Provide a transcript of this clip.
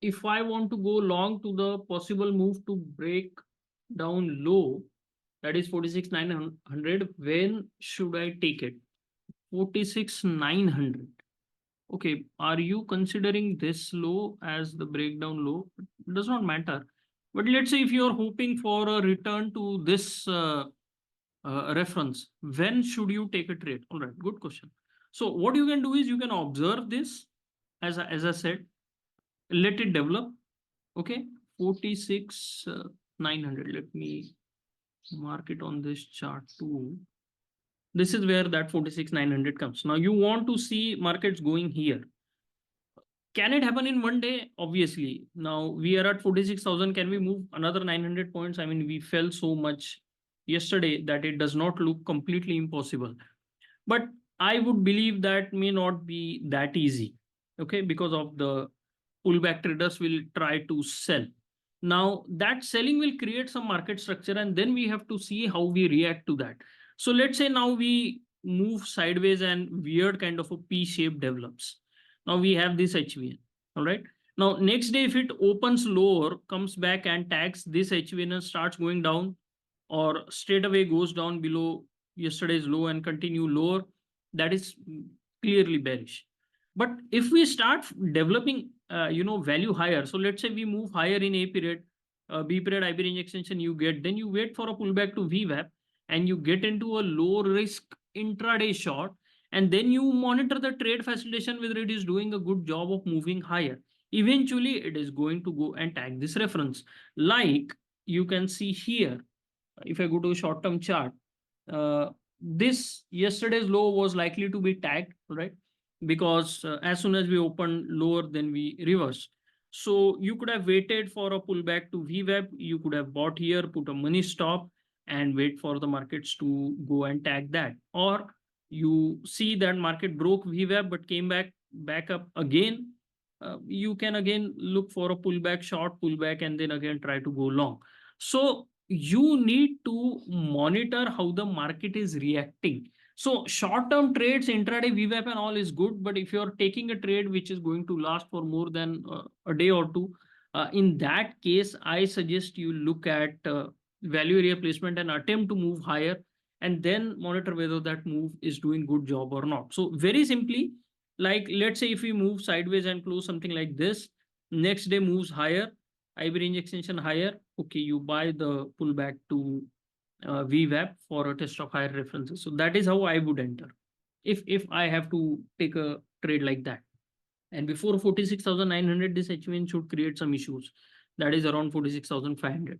if I want to go long to the possible move to break down low, that is 46,900, when should I take it? 46,900. Okay, are you considering this low as the breakdown low? It does not matter. But let's say if you're hoping for a return to this reference, when should you take a trade? All right, good question. So what you can do is you can observe this, as I said, let it develop. Okay, 46 900. Let me mark it on this chart too. This is where that 46 900 comes. Now you want to see markets going here. Can it happen in one day? Obviously. Now we are at 46,000. Can we move another 900 points? I mean, we fell so much yesterday that it does not look completely impossible. But I would believe that may not be that easy. Okay, because of the pullback, traders will try to sell. Now that selling will create some market structure, and then we have to see how we react to that. So let's say now we move sideways and weird kind of a P shape develops. Now we have this HVN. All right. Now next day, if it opens lower, comes back and tags this HVN and starts going down, or straight away goes down below yesterday's low and continue lower, that is clearly bearish. But if we start developing value higher, so let's say we move higher in A period, B period, IP range extension you get, then you wait for a pullback to VWAP and you get into a low risk intraday short, and then you monitor the trade facilitation whether it is doing a good job of moving higher. Eventually it is going to go and tag this reference, like you can see here. If I go to a short-term chart, this yesterday's low was likely to be tagged, right? Because as soon as we opened lower, then we reversed. So you could have waited for a pullback to VWAP. You could have bought here, put a money stop, and wait for the markets to go and tag that. Or you see that market broke VWAP but came back up again. You can again look for a pullback, short pullback, and then again try to go long. So you need to monitor how the market is reacting. So short-term trades, intraday VWAP and all is good, but if you're taking a trade which is going to last for more than a day or two, in that case, I suggest you look at value area placement and attempt to move higher, and then monitor whether that move is doing good job or not. So very simply, like let's say if we move sideways and close something like this, next day moves higher, IP range extension higher, okay, you buy the pullback to VWAP for a test of higher references. So that is how I would enter if I have to take a trade like that. And before 46,900, this HVN should create some issues. That is around 46,500.